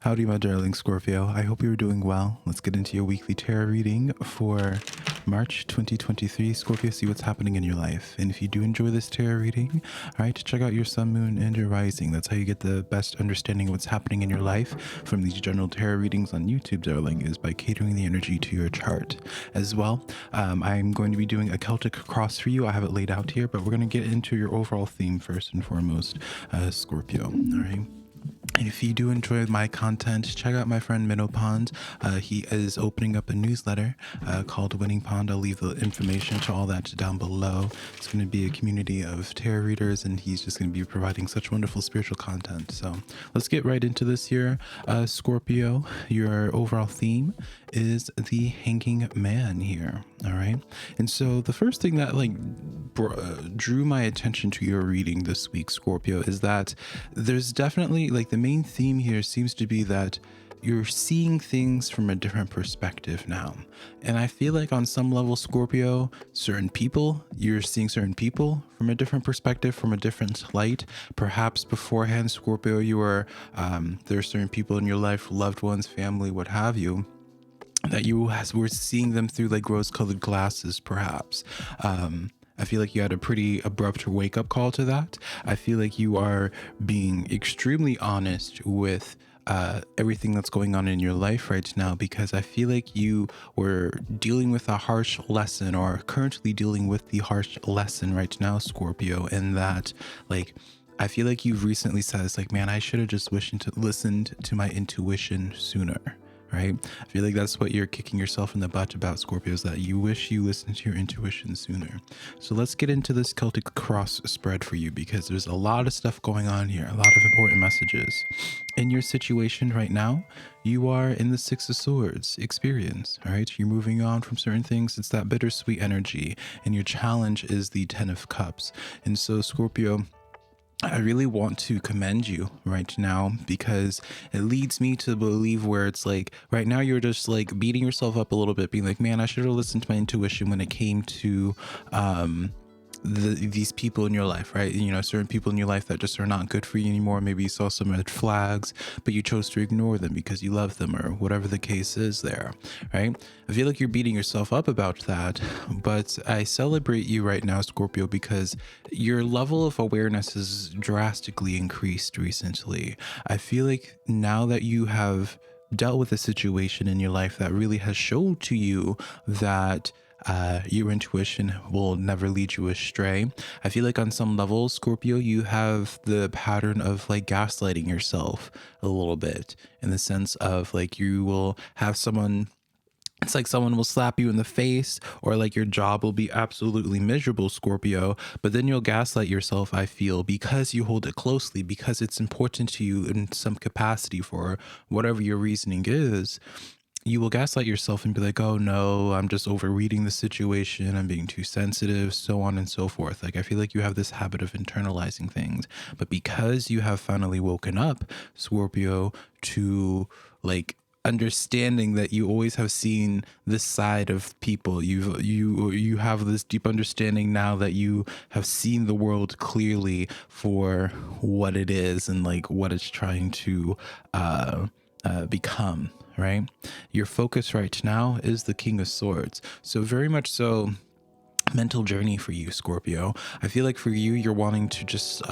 Howdy, my darling Scorpio. I hope you're doing well. Let's get into your weekly tarot reading for March 2023. Scorpio, see what's happening in your life. And if you do enjoy this tarot reading, all right, check out your sun, moon, and your rising. That's how you get the best understanding of what's happening in your life from these general tarot readings on YouTube, darling, is by catering the energy to your chart. As well, I'm going to be doing a Celtic cross for you. I have it laid out here, but we're going to get into your overall theme first and foremost, Scorpio. All right. And if you do enjoy my content, check out my friend Minnow Pond. He is opening up a newsletter called Winning Pond. I'll leave the information to all that down below. It's going to be a community of tarot readers, and he's just going to be providing such wonderful spiritual content. So let's get right into this here. Scorpio, your overall theme is the hanging man here. All right. And so the first thing that drew my attention to your reading this week, Scorpio, is that there's definitely the main theme here seems to be that you're seeing things from a different perspective now. And I feel like on some level, Scorpio, you're seeing certain people from a different perspective, from a different light. Perhaps beforehand, Scorpio, you were, there are certain people in your life, loved ones, family, what have you, that you were seeing them through rose-colored glasses, perhaps. I feel like you had a pretty abrupt wake-up call to that. I feel like you are being extremely honest with everything that's going on in your life right now, because I feel like you were dealing with a harsh lesson, or currently dealing with the harsh lesson right now, Scorpio, and that I feel like you've recently said it's man, I should have just listened to my intuition sooner. Right? I feel like that's what you're kicking yourself in the butt about, Scorpio, is that you wish you listened to your intuition sooner. So let's get into this Celtic cross spread for you, because there's a lot of stuff going on here, a lot of important messages. In your situation right now, you are in the Six of Swords experience, all right? You're moving on from certain things. It's that bittersweet energy, and your challenge is the Ten of Cups. And so, Scorpio, I really want to commend you right now, because it leads me to believe where it's right now you're just beating yourself up a little bit, being man, I should have listened to my intuition when it came to these people in your life, right? Certain people in your life that just are not good for you anymore. Maybe you saw some red flags, but you chose to ignore them because you love them, or whatever the case is there, right? I feel like you're beating yourself up about that, but I celebrate you right now, Scorpio, because your level of awareness has drastically increased recently. I feel like now that you have dealt with a situation in your life that really has showed to you that your intuition will never lead you astray. I feel like on some level, Scorpio, you have the pattern of gaslighting yourself a little bit, in the sense of you will have someone, it's someone will slap you in the face, or your job will be absolutely miserable, Scorpio, but then you'll gaslight yourself, I feel, because you hold it closely, because it's important to you in some capacity for whatever your reasoning is. You will gaslight yourself and be oh no, I'm just overreading the situation, I'm being too sensitive, so on and so forth. I feel like you have this habit of internalizing things. But because you have finally woken up, Scorpio, to understanding that you always have seen this side of people, you have this deep understanding now that you have seen the world clearly for what it is, and what it's trying to become. Right? Your focus right now is the King of Swords. So very much so, mental journey for you, Scorpio. I feel like for you, you're wanting to just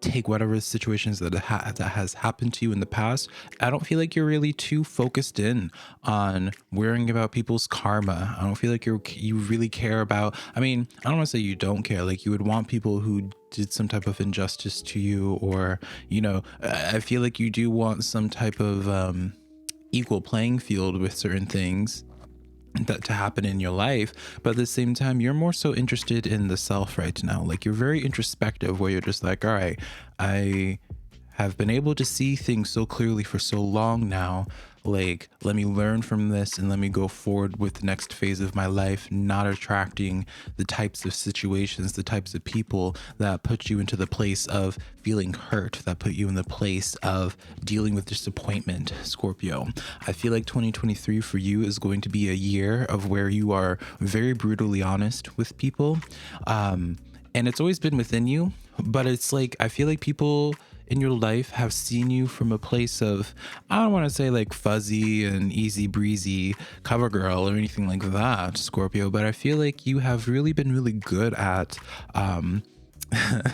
take whatever situations that has happened to you in the past. I don't feel like you're really too focused in on worrying about people's karma. I don't feel like you really care about, I don't want to say you don't care, you would want people who did some type of injustice to you, or I feel like you do want some type of equal playing field with certain things that to happen in your life. But at the same time, you're more so interested in the self right now. You're very introspective, where you're just all right, I have been able to see things so clearly for so long now. Let me learn from this and let me go forward with the next phase of my life, not attracting the types of situations, the types of people that put you into the place of feeling hurt, that put you in the place of dealing with disappointment, Scorpio. I feel like 2023 for you is going to be a year of where you are very brutally honest with people. And it's always been within you, but it's I feel like people in your life have seen you from a place of, I don't want to say like fuzzy and easy breezy cover girl or anything like that, Scorpio, but I feel like you have really been really good at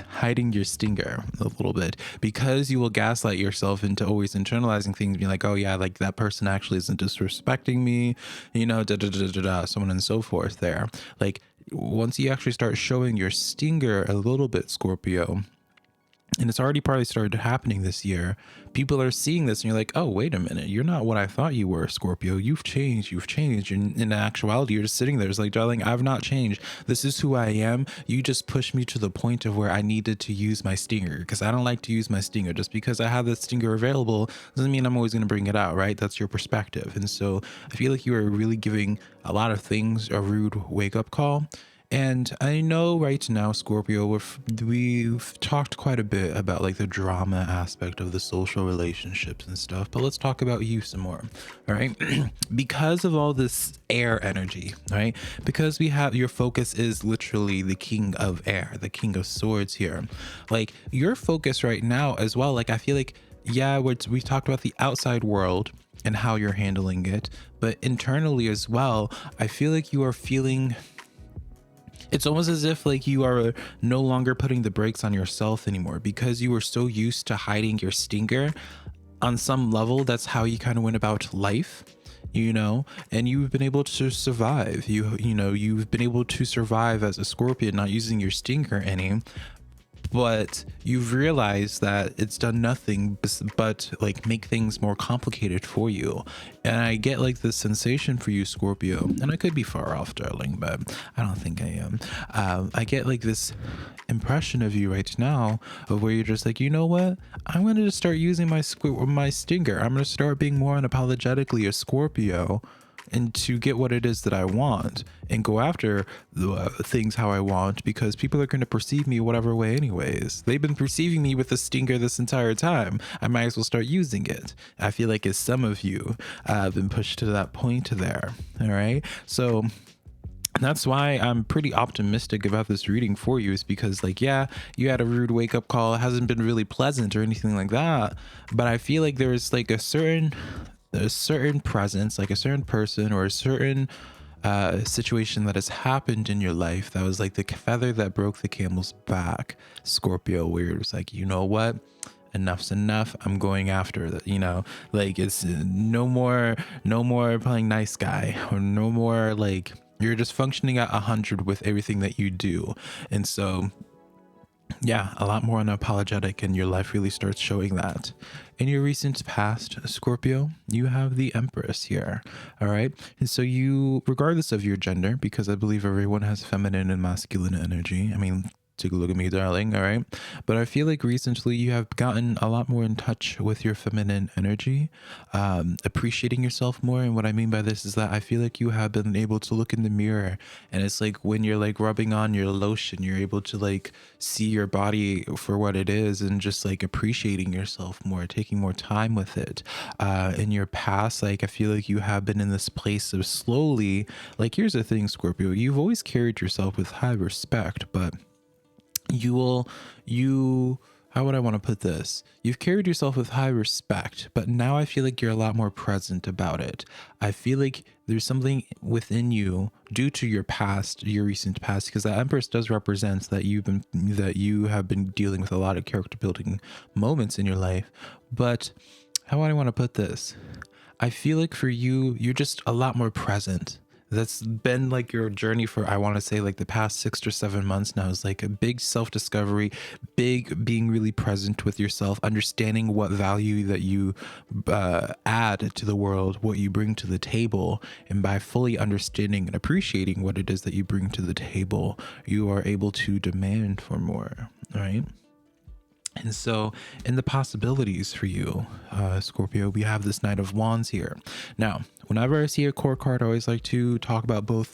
hiding your stinger a little bit, because you will gaslight yourself into always internalizing things, being like, oh yeah, like that person actually isn't disrespecting me, you know, so on and so forth there. Like, once you actually start showing your stinger a little bit, Scorpio, and it's already probably started happening this year, people are seeing this and you're like, oh, wait a minute, you're not what I thought you were, Scorpio. You've changed. And in actuality, you're just sitting there. It's like, darling, I've not changed. This is who I am. You just pushed me to the point of where I needed to use my stinger, because I don't like to use my stinger. Just because I have the stinger available doesn't mean I'm always going to bring it out, right? That's your perspective. And so I feel like you are really giving a lot of things a rude wake up call. And I know right now, Scorpio, we've talked quite a bit about like the drama aspect of the social relationships and stuff, but let's talk about you some more. All right. Because of all this air energy, right? Because we have, your focus is literally the king of air, the king of swords here. Like, your focus right now as well, like, I feel like, yeah, we talked about the outside world and how you're handling it, but internally as well, I feel like you are feeling, it's almost as if like you are no longer putting the brakes on yourself anymore, because you were so used to hiding your stinger. On some level, that's how you kind of went about life, you know, and you've been able to survive. You've been able to survive as a Scorpion, not using your stinger any. But you've realized that it's done nothing but like make things more complicated for you. And I get like this sensation for you, Scorpio, and I could be far off, darling, but I don't think I am. I get like this impression of you right now of where you're just like, you know what, I'm going to just start using my stinger. I'm going to start being more unapologetically a Scorpio, and to get what it is that I want and go after the things how I want, because people are going to perceive me whatever way anyways. They've been perceiving me with the stinger this entire time. I might as well start using it. I feel like as some of you have been pushed to that point there. All right. So that's why I'm pretty optimistic about this reading for you, is because like, yeah, you had a rude wake up call. It hasn't been really pleasant or anything like that. But I feel like there's like a certain presence, like a certain person or a certain situation that has happened in your life that was like the feather that broke the camel's back, Scorpio, where it was like, you know what, enough's enough, I'm going after that, you know, like it's no more playing nice guy, or no more like you're just functioning at 100 with everything that you do. And so yeah, a lot more unapologetic, and your life really starts showing that. In your recent past, Scorpio, you have the Empress here. All right. And so you, regardless of your gender, because I believe everyone has feminine and masculine energy. I mean, take a look at me, darling. All right. But I feel like recently you have gotten a lot more in touch with your feminine energy, appreciating yourself more. And what I mean by this is that I feel like you have been able to look in the mirror, and it's like when you're like rubbing on your lotion, you're able to like see your body for what it is, and just like appreciating yourself more, taking more time with it. In your past, like I feel like you have been in this place of slowly, like, here's the thing, Scorpio, you've always carried yourself with high respect, but how would I want to put this? You've carried yourself with high respect, but now I feel like you're a lot more present about it. I feel like there's something within you due to your past, your recent past, because that Empress does represent that you have been dealing with a lot of character building moments in your life. But how would I want to put this? I feel like for you, you're just a lot more present. That's been like your journey for, I want to say, like the past 6 or 7 months now, is like a big self-discovery, big being really present with yourself, understanding what value that you add to the world, what you bring to the table. And by fully understanding and appreciating what it is that you bring to the table, you are able to demand for more, right? And so in the possibilities for you, Scorpio, we have this Knight of Wands here. Now, whenever I see a core card, I always like to talk about both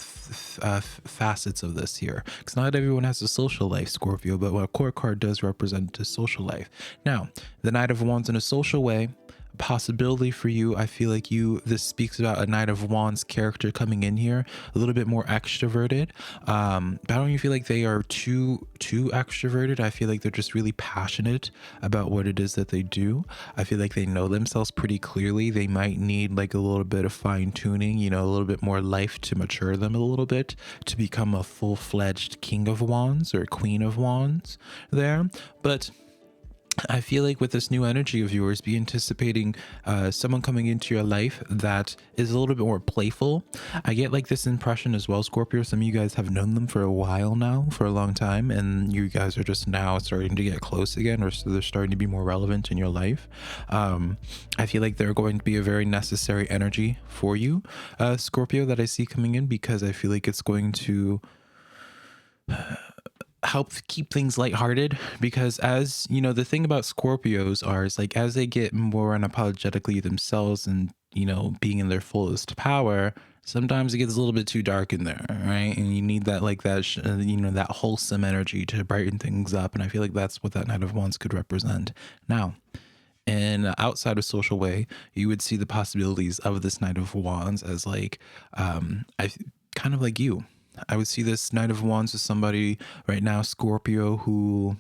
facets of this here, because not everyone has a social life, Scorpio, but what a core card does represent a social life. Now, the Knight of Wands in a social way, possibility for you. I feel like this speaks about a Knight of Wands character coming in here, a little bit more extroverted. But I don't even feel like they are too extroverted. I feel like they're just really passionate about what it is that they do. I feel like they know themselves pretty clearly. They might need like a little bit of fine tuning, you know, a little bit more life to mature them a little bit to become a full-fledged King of Wands or Queen of Wands there. But I feel like with this new energy of yours, be anticipating someone coming into your life that is a little bit more playful. I get like this impression as well, Scorpio. Some of you guys have known them for a while now, for a long time, and you guys are just now starting to get close again, or so they're starting to be more relevant in your life. I feel like they're going to be a very necessary energy for you, Scorpio, that I see coming in, because I feel like it's going to help keep things lighthearted. Because, as you know, the thing about Scorpios is like, as they get more unapologetically themselves and, you know, being in their fullest power, sometimes it gets a little bit too dark in there, right? And you need that, like that, you know, that wholesome energy to brighten things up. And I feel like that's what that Knight of Wands could represent. Now, in outside of social way, you would see the possibilities of this Knight of Wands as like, I kind of like you. I would see this Knight of Wands as somebody right now, Scorpio, who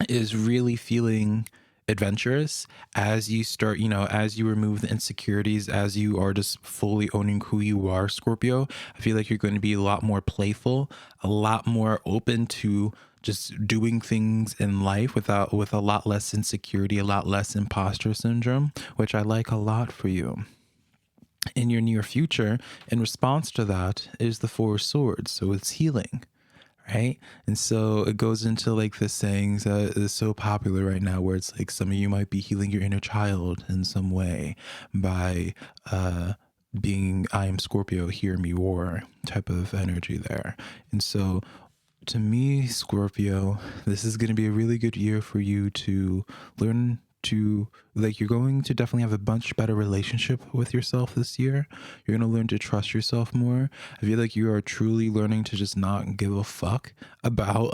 is really feeling adventurous as you start, you know, as you remove the insecurities, as you are just fully owning who you are, Scorpio. I feel like you're going to be a lot more playful, a lot more open to just doing things in life with a lot less insecurity, a lot less imposter syndrome, which I like a lot for you. In your near future, in response to that, is the Four of Swords. So it's healing, right? And so it goes into like the sayings that is so popular right now, where it's like some of you might be healing your inner child in some way by being I am Scorpio, hear me roar type of energy there. And so to me, Scorpio, this is going to be a really good year for you to learn to, like, you're going to definitely have a much better relationship with yourself this year. You're going to learn to trust yourself more. I feel like you are truly learning to just not give a fuck about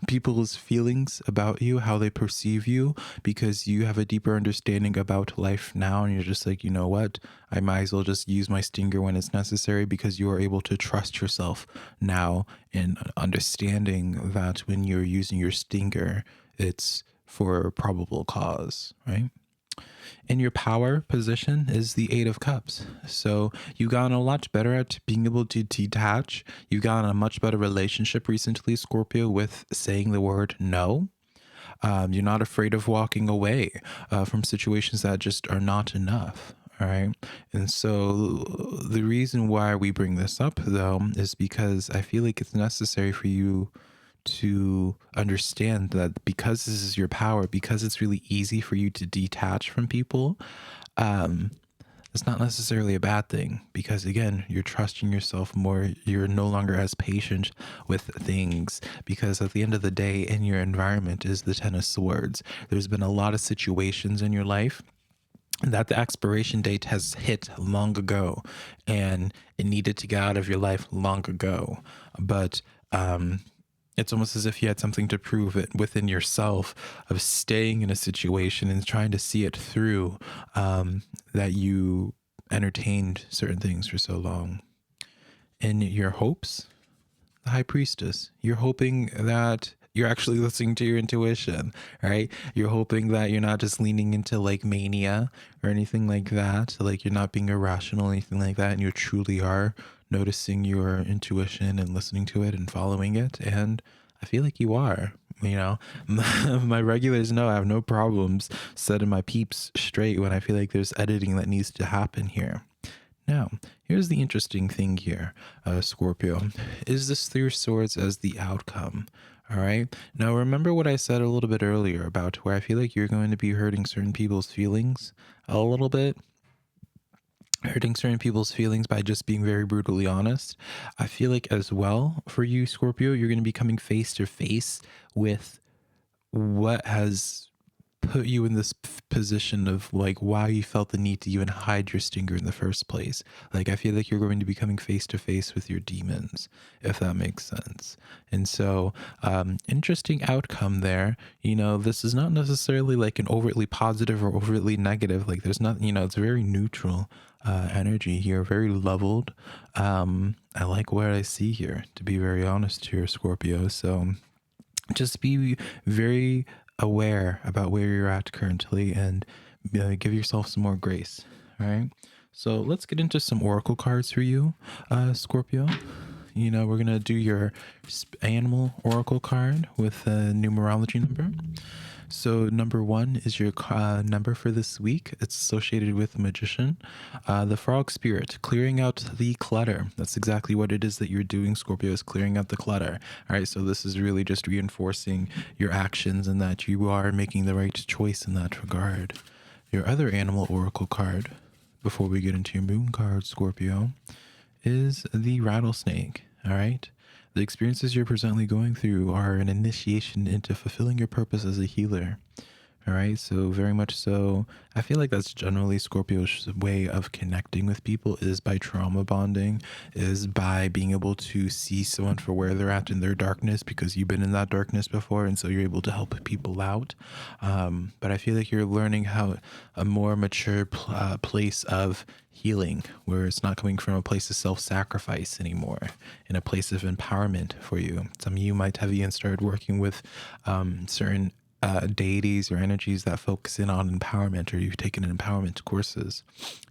people's feelings about you, how they perceive you, because you have a deeper understanding about life now. And you're just like, you know what? I might as well just use my stinger when it's necessary, because you are able to trust yourself now in understanding that when you're using your stinger, it's for a probable cause, right? And your power position is the Eight of Cups. So you've gotten a lot better at being able to detach. You've gotten a much better relationship recently, Scorpio, with saying the word no. You're not afraid of walking away from situations that just are not enough. All right. And so the reason why we bring this up, though, is because I feel like it's necessary for you to understand that because this is your power, because it's really easy for you to detach from people, it's not necessarily a bad thing, because again, you're trusting yourself more. You're no longer as patient with things, because at the end of the day, in your environment is the Ten of Swords. There's been a lot of situations in your life that the expiration date has hit long ago, and it needed to get out of your life long ago. But it's almost as if you had something to prove it within yourself, of staying in a situation and trying to see it through, that you entertained certain things for so long. In your hopes, the High Priestess, you're hoping that you're actually listening to your intuition, right? You're hoping that you're not just leaning into like mania or anything like that. Like you're not being irrational or anything like that. And you truly are noticing your intuition and listening to it and following it. And I feel like you are, you know, my regulars know I have no problems setting my peeps straight when I feel like there's editing that needs to happen here. Now, here's the interesting thing here, Scorpio, is this Three of Swords as the outcome. All right. Now, remember what I said a little bit earlier about where I feel like you're going to be hurting certain people's feelings a little bit. Hurting certain people's feelings by just being very brutally honest. I feel like as well for you, Scorpio, you're going to be coming face to face with what has put you in this position of like why you felt the need to even hide your stinger in the first place. Like I feel like you're going to be coming face to face with your demons, if that makes sense. And so interesting outcome there. You know, this is not necessarily like an overtly positive or overtly negative. Like there's not, you know, it's very neutral energy here, very leveled. I like what I see here, to be very honest here, Scorpio. So just be very aware about where you're at currently, and give yourself some more grace. All right. So let's get into some oracle cards for you, Scorpio. You know, we're going to do your animal oracle card with a numerology number. So number 1 is your number for this week. It's associated with the magician, the frog spirit, clearing out the clutter. That's exactly what it is that you're doing, Scorpio, is clearing out the clutter. All right. So this is really just reinforcing your actions and that you are making the right choice in that regard. Your other animal oracle card, before we get into your moon card, Scorpio, is the rattlesnake. All right. The experiences you're presently going through are an initiation into fulfilling your purpose as a healer. All right. So very much so. I feel like that's generally Scorpio's way of connecting with people, is by trauma bonding, is by being able to see someone for where they're at in their darkness, because you've been in that darkness before. And so you're able to help people out. But I feel like you're learning how a more mature place of healing, where it's not coming from a place of self-sacrifice anymore, in a place of empowerment for you. Some of you might have even started working with certain deities or energies that focus in on empowerment, or you've taken empowerment courses.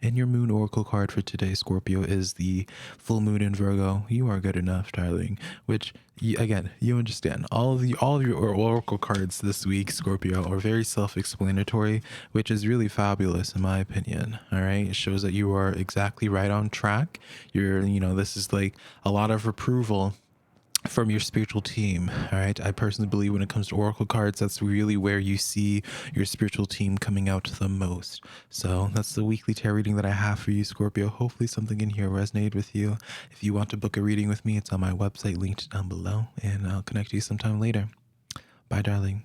And your moon oracle card for today, Scorpio, is the full moon in Virgo. You are good enough, darling. Which, again, you understand. All of your oracle cards this week, Scorpio, are very self-explanatory, which is really fabulous in my opinion. All right, it shows that you are exactly right on track. This is like a lot of approval from your spiritual team. All right. I personally believe when it comes to oracle cards, that's really where you see your spiritual team coming out the most. So that's the weekly tarot reading that I have for you, Scorpio. Hopefully something in here resonated with you. If you want to book a reading with me, it's on my website linked down below, and I'll connect you sometime later. Bye, darling.